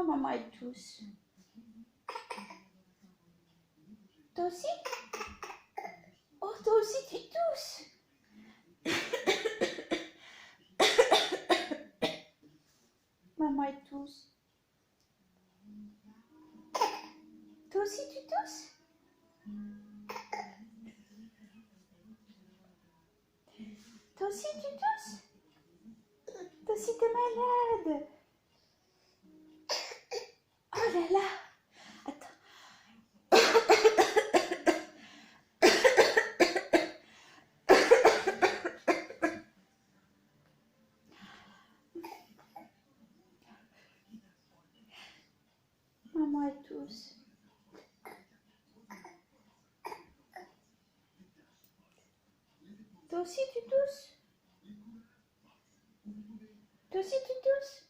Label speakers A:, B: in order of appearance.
A: maman elle tousse. Toi aussi? Oh, toi aussi tu tousses. Maman elle tousse. Toi aussi tu tousses? Toi aussi tu tousses? Toi aussi t'es malade. Oh là là. Attends. Maman elle tousse. Toi aussi tu tousses? Toi aussi tu tousses?